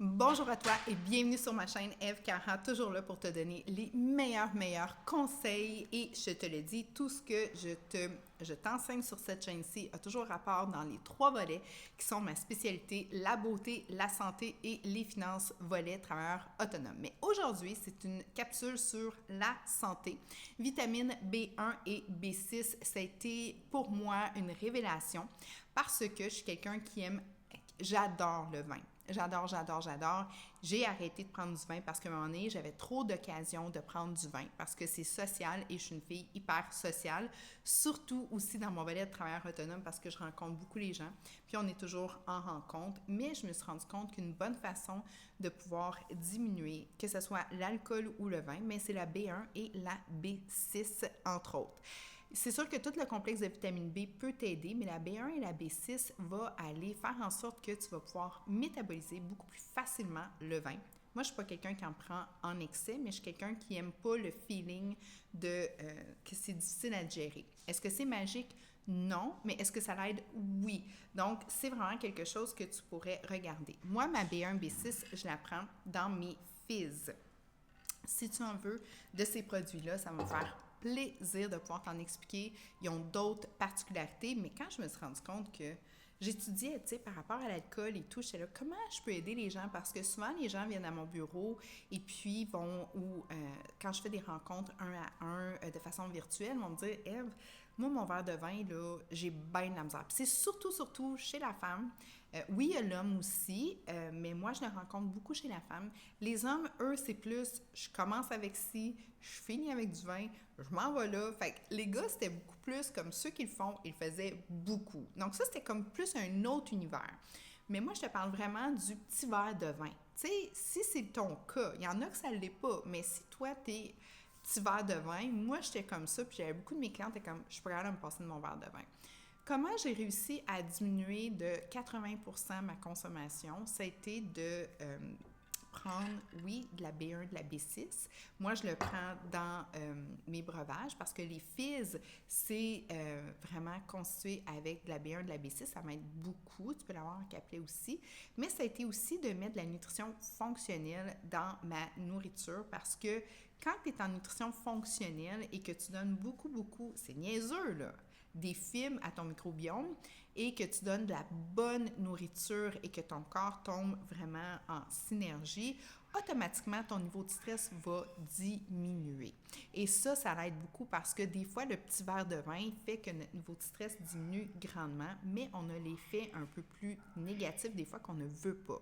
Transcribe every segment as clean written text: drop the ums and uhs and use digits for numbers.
Bonjour à toi et bienvenue sur ma chaîne Eve Cara, toujours là pour te donner les meilleurs conseils et je te le dis, tout ce que je t'enseigne sur cette chaîne-ci a toujours rapport dans les trois volets qui sont ma spécialité, la beauté, la santé et les finances, volet travailleur autonome. Mais aujourd'hui, c'est une capsule sur la santé. Vitamine B1 et B6, ça a été pour moi une révélation parce que je suis quelqu'un qui aime, j'adore le vin. J'adore. J'ai arrêté de prendre du vin parce qu'à un moment donné, j'avais trop d'occasions de prendre du vin parce que c'est social et je suis une fille hyper sociale, surtout aussi dans mon volet de travailleur autonome parce que je rencontre beaucoup les gens, puis on est toujours en rencontre, mais je me suis rendu compte qu'une bonne façon de pouvoir diminuer, que ce soit l'alcool ou le vin, mais c'est la B1 et la B6 entre autres. C'est sûr que tout le complexe de vitamine B peut t'aider, mais la B1 et la B6 va aller faire en sorte que tu vas pouvoir métaboliser beaucoup plus facilement le vin. Moi, je ne suis pas quelqu'un qui en prend en excès, mais je suis quelqu'un qui n'aime pas le feeling que c'est difficile à gérer. Est-ce que c'est magique? Non, mais est-ce que ça l'aide? Oui. Donc, c'est vraiment quelque chose que tu pourrais regarder. Moi, ma B1, B6, je la prends dans mes fizz. Si tu en veux de ces produits-là, ça va me faire plaisir de pouvoir t'en expliquer. Ils ont d'autres particularités, mais quand je me suis rendu compte que j'étudiais, tu sais, par rapport à l'alcool et tout, j'étais là, comment je peux aider les gens? Parce que souvent, les gens viennent à mon bureau et puis quand je fais des rencontres un à un de façon virtuelle, ils vont me dire, Eve, moi, mon verre de vin, là, j'ai bien de la misère. Puis c'est surtout chez la femme. Oui, il y a l'homme aussi, mais moi, je le rencontre beaucoup chez la femme. Les hommes, eux, c'est plus, je commence avec ci, je finis avec du vin, je m'en vais là. Fait que les gars, c'était beaucoup plus comme ceux qui le font, ils le faisaient beaucoup. Donc ça, c'était comme plus un autre univers. Mais moi, je te parle vraiment du petit verre de vin. Tu sais, si c'est ton cas, il y en a que ça ne l'est pas, mais si toi, t'es petit verre de vin, moi, j'étais comme ça, puis j'avais beaucoup de mes clientes qui étaient comme, je suis pas capable de me passer de mon verre de vin. Comment j'ai réussi à diminuer de 80% ma consommation? Ça a été de prendre, oui, de la B1, de la B6. Moi, je le prends dans mes breuvages parce que les fizz, c'est vraiment constitué avec de la B1, de la B6. Ça m'aide beaucoup. Tu peux l'avoir en capelé aussi. Mais ça a été aussi de mettre de la nutrition fonctionnelle dans ma nourriture parce que quand tu es en nutrition fonctionnelle et que tu donnes beaucoup, c'est niaiseux, là, des fibres à ton microbiome et que tu donnes de la bonne nourriture et que ton corps tombe vraiment en synergie, automatiquement, ton niveau de stress va diminuer. Et ça l'aide beaucoup parce que des fois, le petit verre de vin fait que notre niveau de stress diminue grandement, mais on a l'effet un peu plus négatif des fois qu'on ne veut pas.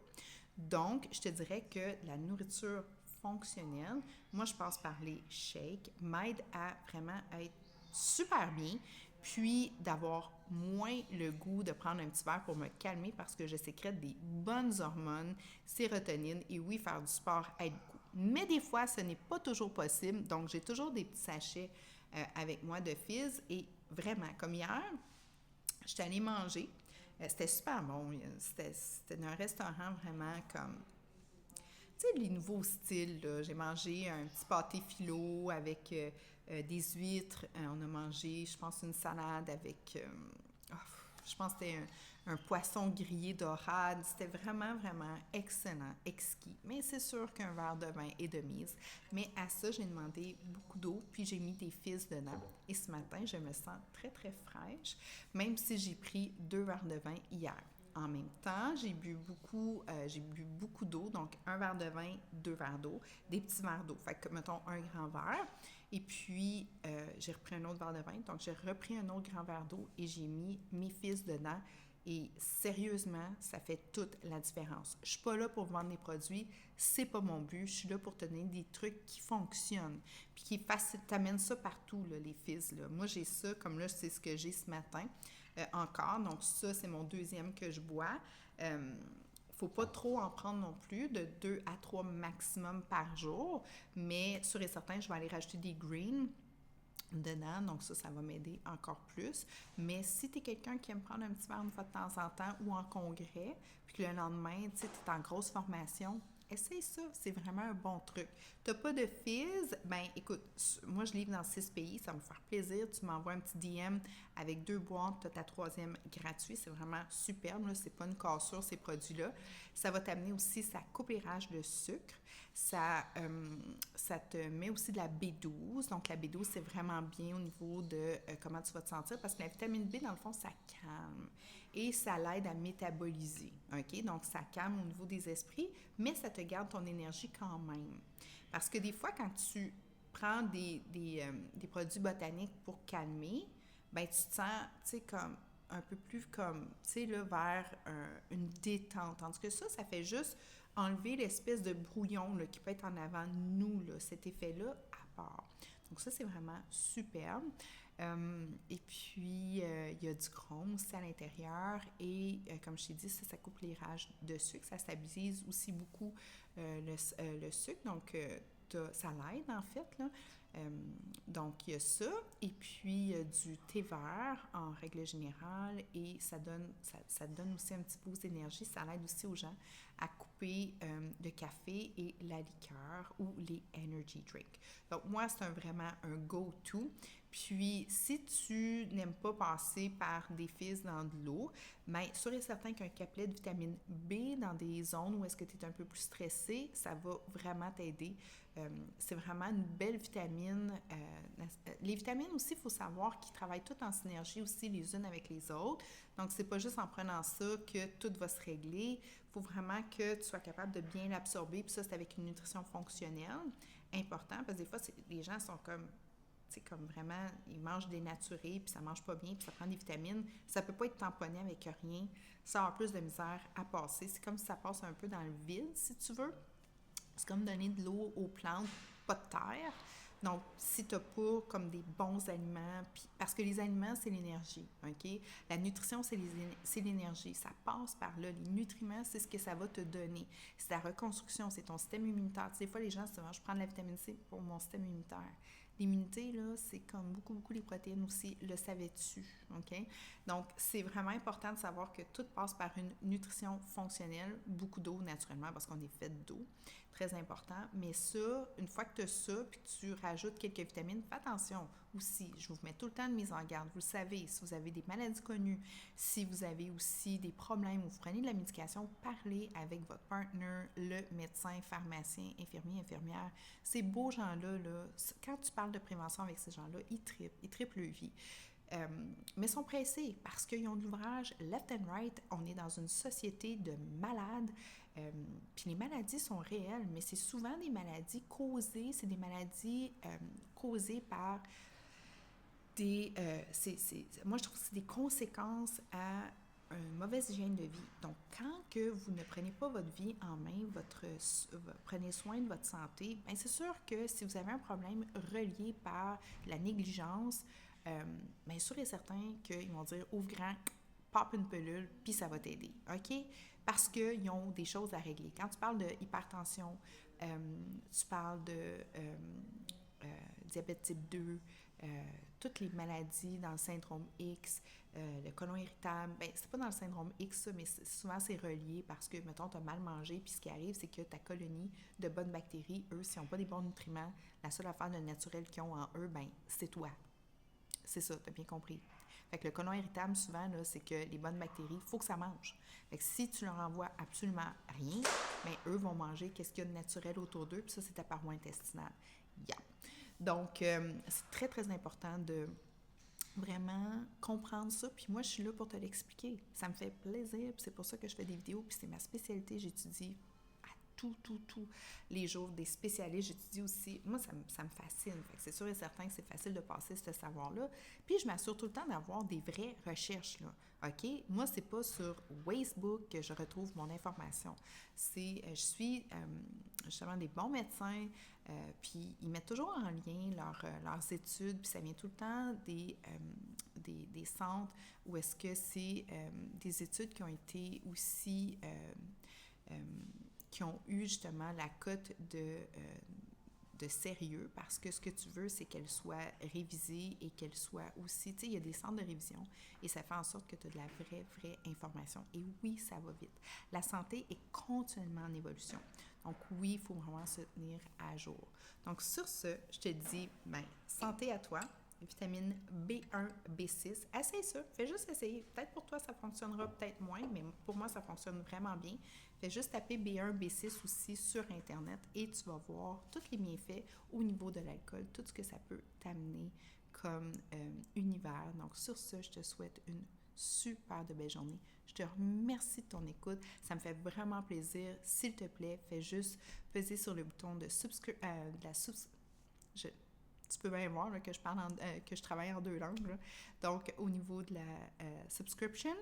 Donc, je te dirais que la nourriture fonctionnelle, moi, je passe par les shakes, m'aide à vraiment être super bien, puis d'avoir moins le goût de prendre un petit verre pour me calmer parce que je sécrète des bonnes hormones, sérotonine, et oui, faire du sport aide beaucoup. Mais des fois, ce n'est pas toujours possible, donc j'ai toujours des petits sachets avec moi de fizz et vraiment, comme hier, j'étais allée manger, c'était super bon, c'était un restaurant vraiment comme tu sais, les nouveaux styles, là. J'ai mangé un petit pâté philo avec des huîtres. On a mangé, je pense, une salade avec, oh, je pense que c'était un poisson grillé dorade. C'était vraiment excellent, exquis. Mais c'est sûr qu'un verre de vin est de mise. Mais à ça, j'ai demandé beaucoup d'eau, puis j'ai mis des fizz dedans. Et ce matin, je me sens très fraîche, même si j'ai pris 2 verres de vin hier. En même temps, j'ai bu beaucoup d'eau, donc un verre de vin, 2 verres d'eau, des petits verres d'eau. Fait que, mettons, un grand verre. Et puis, j'ai repris un autre verre de vin. Donc, j'ai repris un autre grand verre d'eau et j'ai mis mes fizz dedans. Et sérieusement, ça fait toute la différence. Je suis pas là pour vendre des produits, c'est pas mon but. Je suis là pour te donner des trucs qui fonctionnent, puis qui est facile. T'amènes ça partout, là, les fizz, là. Moi, j'ai ça, comme là, c'est ce que j'ai ce matin encore. Donc, ça, c'est mon deuxième que je bois. Faut pas trop en prendre non plus, de 2 à 3 maximum par jour, mais sûr et certain, je vais aller rajouter des greens dedans, donc ça va m'aider encore plus. Mais si tu es quelqu'un qui aime prendre un petit verre une fois de temps en temps ou en congrès, puis que le lendemain, tu sais, tu es en grosse formation, essaye ça, c'est vraiment un bon truc. T'as pas de fizz? Ben écoute, moi je livre dans 6 pays, ça va me faire plaisir. Tu m'envoies un petit DM avec 2 boîtes, t'as ta troisième gratuit. C'est vraiment superbe, là. C'est pas une cassure, ces produits-là. Ça va t'amener aussi, ça coupe les rages de sucre. Ça te met aussi de la B12. Donc la B12, c'est vraiment bien au niveau de comment tu vas te sentir parce que la vitamine B, dans le fond, ça calme et ça l'aide à métaboliser. OK? Donc, ça calme au niveau des esprits, mais ça te garde ton énergie quand même. Parce que des fois, quand tu prends des produits botaniques pour calmer, ben tu te sens, tu sais, comme un peu plus comme, tu sais, là, vers une détente. Tandis que ça fait juste enlever l'espèce de brouillon là, qui peut être en avant de nous, là, cet effet-là, à part. Donc ça, c'est vraiment superbe. Et puis, il y a du chrome aussi à l'intérieur et, comme je t'ai dit, ça coupe les rages de sucre. Ça stabilise aussi beaucoup le sucre. Donc, ça l'aide, en fait, là. Donc, il y a ça. Et puis, il y a du thé vert, en règle générale, et ça donne aussi un petit boost d'énergie. Ça aide aussi aux gens à couper le café et la liqueur ou les energy drinks. Donc, moi, c'est vraiment un go-to. Puis, si tu n'aimes pas passer par des fizz dans de l'eau, bien, sûr et certain qu'un capelet de vitamine B dans des zones où est-ce que tu es un peu plus stressé, ça va vraiment t'aider. C'est vraiment une belle vitamine. Les vitamines aussi, il faut savoir qu'ils travaillent toutes en synergie aussi les unes avec les autres. Donc, c'est pas juste en prenant ça que tout va se régler. Il faut vraiment que tu sois capable de bien l'absorber. Puis ça, c'est avec une nutrition fonctionnelle. Important, parce que des fois, les gens sont comme, tu sais, comme vraiment, ils mangent dénaturé, puis ça mange pas bien, puis ça prend des vitamines. Ça peut pas être tamponné avec rien. Ça a plus de misère à passer. C'est comme si ça passe un peu dans le vide, si tu veux. C'est comme donner de l'eau aux plantes, pas de terre. Donc, si tu n'as pas comme des bons aliments, parce que les aliments, c'est l'énergie, OK? La nutrition, c'est l'énergie. Ça passe par là. Les nutriments, c'est ce que ça va te donner. C'est la reconstruction, c'est ton système immunitaire. Tu sais, des fois, les gens se disent, je prends de la vitamine C pour mon système immunitaire. L'immunité, là, c'est comme beaucoup, beaucoup les protéines aussi. Le savais-tu? OK? Donc, c'est vraiment important de savoir que tout passe par une nutrition fonctionnelle, beaucoup d'eau naturellement, parce qu'on est fait d'eau. Très important. Mais ça, une fois que tu as ça, puis que tu rajoutes quelques vitamines, fais attention aussi. Je vous mets tout le temps de mise en garde. Vous le savez, si vous avez des maladies connues, si vous avez aussi des problèmes ou vous prenez de la médication, parlez avec votre partner, le médecin, pharmacien, infirmier, infirmière. Ces beaux gens-là, là, quand tu parles de prévention avec ces gens-là, ils trippent leur vie. Mais ils sont pressés parce qu'ils ont de l'ouvrage left and right. On est dans une société de malades. Puis les maladies sont réelles, mais c'est souvent des maladies causées, c'est des maladies causées par des... moi, je trouve que c'est des conséquences à une mauvaise hygiène de vie. Donc, quand que vous ne prenez pas votre vie en main, prenez soin de votre santé, bien, c'est sûr que si vous avez un problème relié par la négligence, bien sûr et certain qu'ils vont dire « ouvre grand », pop une pilule, puis ça va t'aider, OK? Parce qu'ils ont des choses à régler. Quand tu parles de hypertension, tu parles de diabète type 2, toutes les maladies dans le syndrome X, le côlon irritable, bien, c'est pas dans le syndrome X, ça, mais souvent c'est relié parce que, mettons, tu as mal mangé, puis ce qui arrive, c'est que ta colonie de bonnes bactéries, eux, s'ils n'ont pas des bons nutriments, la seule affaire de naturel qu'ils ont en eux, bien, c'est toi. C'est ça, tu as bien compris. Fait que le côlon irritable, souvent, là, c'est que les bonnes bactéries, il faut que ça mange. Fait que si tu leur envoies absolument rien, bien, eux vont manger qu'est-ce qu'il y a de naturel autour d'eux, puis ça, c'est ta paroi intestinale. Yeah. Donc, c'est très, très important de vraiment comprendre ça. Puis moi, je suis là pour te l'expliquer. Ça me fait plaisir, puis c'est pour ça que je fais des vidéos, puis c'est ma spécialité. J'étudie tous les jours des spécialistes. J'étudie aussi. Moi, ça me fascine. Fait que c'est sûr et certain que c'est facile de passer ce savoir-là. Puis, je m'assure tout le temps d'avoir des vraies recherches, là. OK? Moi, c'est pas sur Facebook que je retrouve mon information. Je suis justement des bons médecins, puis ils mettent toujours en lien leurs études, puis ça vient tout le temps des centres où est-ce que c'est des études qui ont été aussi... qui ont eu justement la cote de sérieux parce que ce que tu veux, c'est qu'elle soit révisée et qu'elle soit aussi, tu sais, il y a des centres de révision et ça fait en sorte que tu as de la vraie information. Et oui, ça va vite. La santé est continuellement en évolution. Donc oui, il faut vraiment se tenir à jour. Donc sur ce, je te dis, santé à toi. Vitamine B1, B6. Essaye ça. Fais juste essayer. Peut-être pour toi, ça fonctionnera peut-être moins, mais pour moi, ça fonctionne vraiment bien. Fais juste taper B1, B6 aussi sur Internet et tu vas voir tous les bienfaits au niveau de l'alcool, tout ce que ça peut t'amener comme univers. Donc, sur ce, je te souhaite une super de belle journée. Je te remercie de ton écoute. Ça me fait vraiment plaisir. S'il te plaît, fais juste peser sur le bouton de tu peux bien voir là, que je travaille en 2 langues. Là. Donc, au niveau de la subscription,